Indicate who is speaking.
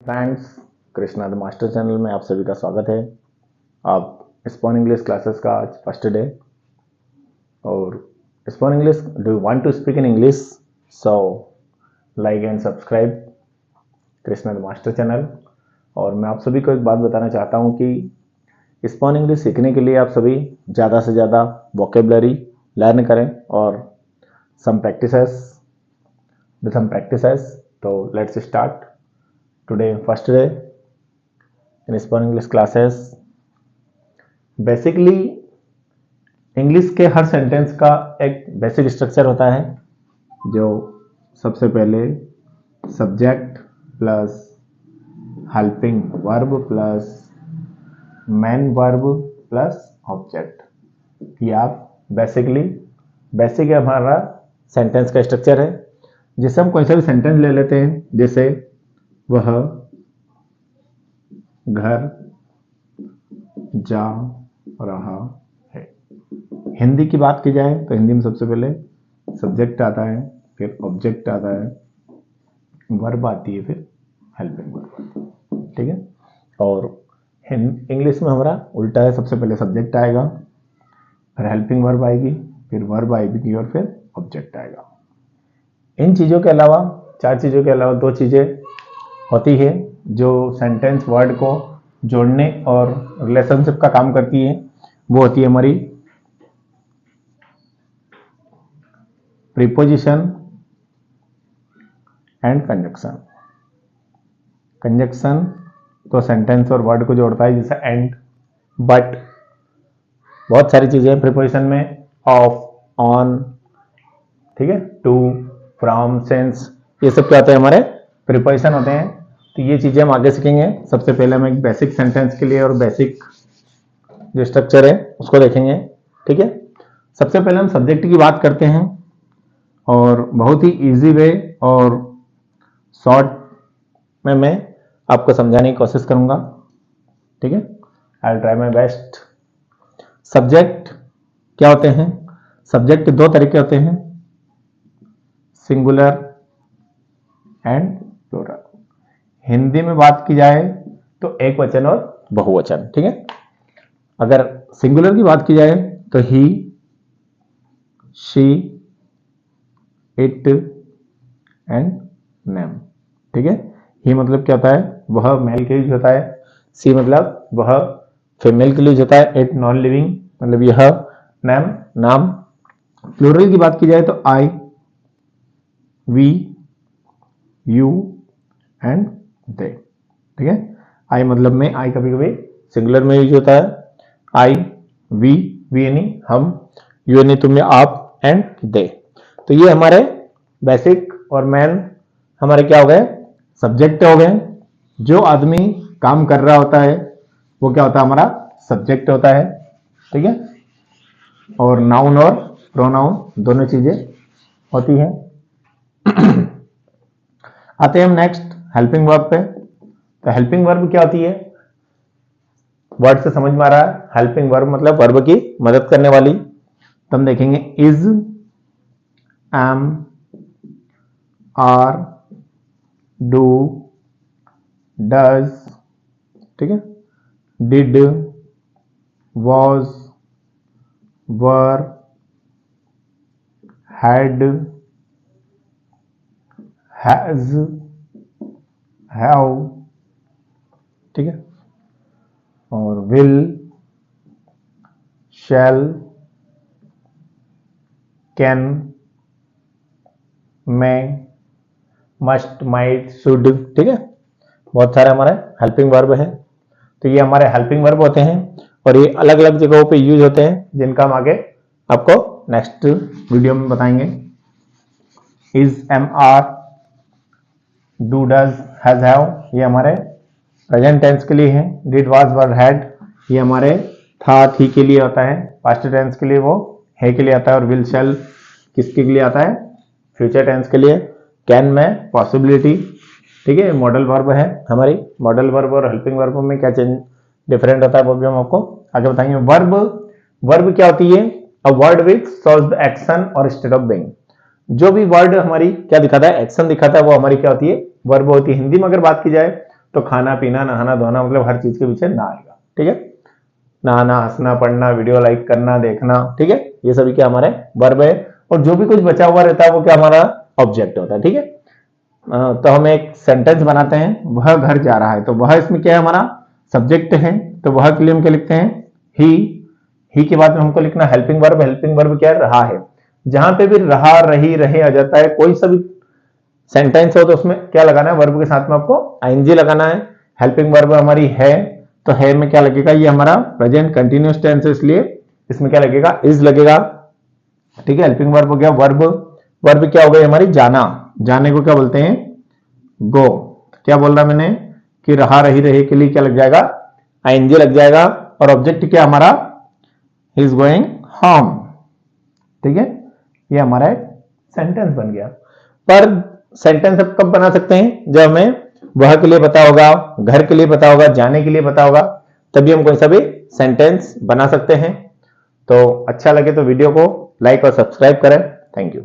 Speaker 1: Friends, Krishna the master channel में आप सभी का स्वागत है। आप स्पोकन इंग्लिश क्लासेस का आज फर्स्ट डे और spoken English, do you want to speak in English? So like and subscribe Krishna the master channel. और मैं आप सभी को एक बात बताना चाहता हूं कि स्पोकन इंग्लिश सीखने के लिए आप सभी ज़्यादा से ज़्यादा वोकेबलरी लर्न करें और सम प्रैक्टिसेस। तो let's start today first day in spoken English classes. Basically English के हर सेंटेंस का एक बेसिक स्ट्रक्चर होता है, जो सबसे पहले subject plus helping verb plus main verb plus object. ये आप बेसिक हमारा सेंटेंस का स्ट्रक्चर है, जिसे हम कोई सा भी सेंटेंस ले लेते हैं, जैसे वह घर जा रहा है। हिंदी की बात की जाए तो हिंदी में सबसे पहले सब्जेक्ट आता है, फिर ऑब्जेक्ट आता है, वर्ब आती है, फिर हेल्पिंग वर्ब। ठीक है। और इंग्लिश में हमारा उल्टा है, सबसे पहले सब्जेक्ट आएगा, फिर हेल्पिंग वर्ब आएगी, फिर वर्ब आएगी और फिर ऑब्जेक्ट आएगा। इन चीज़ों के अलावा, चार चीज़ों के अलावा दो चीज़ें होती है जो सेंटेंस वर्ड को जोड़ने और रिलेशनशिप का काम करती है। वो होती है हमारी प्रीपोजिशन एंड कंजक्शन। कंजक्शन तो सेंटेंस और वर्ड को जोड़ता है, जैसे एंड, बट, बहुत सारी चीजें प्रीपोजिशन में, ऑफ, ऑन, ठीक है, टू, फ्रॉम, सिंस, ये सब क्या होते हैं? हमारे प्रीपोजिशन होते हैं। तो ये चीजें हम आगे सीखेंगे। सबसे पहले हम एक बेसिक सेंटेंस के लिए और बेसिक जो स्ट्रक्चर है उसको देखेंगे। ठीक है। सबसे पहले हम सब्जेक्ट की बात करते हैं और बहुत ही इजी वे और शॉर्ट में मैं आपको समझाने की कोशिश करूंगा। ठीक है, I will try my best. Subject क्या होते हैं? सब्जेक्ट दो तरीके होते हैं, सिंगुलर एंड प्लूरल। हिंदी में बात की जाए तो एक वचन और बहुवचन। ठीक है। अगर सिंगुलर की बात की जाए तो ही, शी, इट एंड नेम। ठीक है। ही मतलब क्या होता है? वह मेल के लिए होता है। सी मतलब वह फीमेल के लिए होता है। इट नॉन लिविंग मतलब यह। नेम नाम। प्लूरल की बात की जाए तो आई, वी, यू एंड दे। ठीक है। आई मतलब में, आई कभी कभी सिंगुलर में यूज होता है। आई, वी यानी हम, यू यानी तुम या आप, एंड दे। तो ये हमारे बेसिक और मेन हमारे क्या हो गए? सब्जेक्ट हो गए। जो आदमी काम कर रहा होता है वो क्या होता है? हमारा सब्जेक्ट होता है। ठीक है। और नाउन और प्रोनाउन दोनों चीजें होती हैं। आते हैं हम नेक्स्ट हेल्पिंग वर्ब पे। तो हेल्पिंग वर्ब क्या होती है? वर्ड से समझ में आ रहा है। हेल्पिंग वर्ब मतलब वर्ब की मदद करने वाली। तो हम देखेंगे is, am, are, do, does, ठीक है, did, was, were, had, has, have, ठीक है, और will, shall, can, may, must, might, should. ठीक है। बहुत सारे हमारे हेल्पिंग वर्ब है। तो ये हमारे हेल्पिंग वर्ब होते हैं और ये अलग अलग जगहों पे यूज होते हैं, जिनका हम आगे आपको नेक्स्ट वीडियो में बताएंगे। Is, am, are, do, does, has, have ये हमारे प्रेजेंट टेंस के लिए है। डिड, वाज, वर, हैड ये हमारे था, थी के लिए होता है। पास्ट टेंस के लिए वो है के लिए आता है। और विल, शैल किसके लिए आता है? फ्यूचर टेंस के लिए। कैन में पॉसिबिलिटी। ठीक है। मॉडल वर्ब है हमारी। मॉडल वर्ब और हेल्पिंग वर्ब में क्या चेंज डिफरेंट होता है वो भी हम आपको आगे बताएंगे। वर्ब क्या होती है? A word which shows the action और स्टेट ऑफ बीइंग। जो भी वर्ड हमारी क्या दिखाता है? एक्शन दिखाता है, वो हमारी क्या होती है? वर्ब होती है। हिंदी में अगर बात की जाए तो खाना पीना नहाना धोना मतलब हर चीज के पीछे ना आएगा, ठीक है। नहाना, हंसना, पढ़ना, वीडियो लाइक करना, देखना, ठीक है, ये सभी क्या हमारे वर्ब है। और जो भी कुछ बचा हुआ रहता है वो क्या हमारा ऑब्जेक्ट होता है, ठीक है। तो हम एक सेंटेंस बनाते हैं, वह घर जा रहा है, तो वह इसमें क्या है हमारा सब्जेक्ट है, तो वह के लिए हम क्या लिखते हैं ही के बाद में हमको लिखना हेल्पिंग वर्ब। हेल्पिंग वर्ब क्या है, रहा है। जहां पे भी रहा, रही, रहे आ जाता है, कोई सा भी सेंटेंस हो तो उसमें क्या लगाना है, वर्ब के साथ में आपको आईएनजी लगाना है। हेल्पिंग वर्ब हमारी है, तो है में क्या लगेगा, ये हमारा प्रेजेंट कंटिन्यूअस टेंस है, इसलिए इसमें क्या लगेगा, इज लगेगा, ठीक है। हेल्पिंग वर्ब हो गया। वर्ब, वर्ब क्या हो गई हमारी जाना, जाने को क्या बोलते हैं, गो। क्या बोल रहा मैंने कि रहा, रही, रहे के लिए क्या लग जाएगा, आईएनजी लग जाएगा। और ऑब्जेक्ट क्या हमारा, ही इज गोइंग होम, ठीक है। ये हमारा एक सेंटेंस बन गया। पर सेंटेंस अब कब बना सकते हैं, जब हमें वह के लिए पता होगा, घर के लिए पता होगा, जाने के लिए पता होगा, तभी हम कोई सा भी सेंटेंस बना सकते हैं। तो अच्छा लगे तो वीडियो को लाइक और सब्सक्राइब करें। Thank you.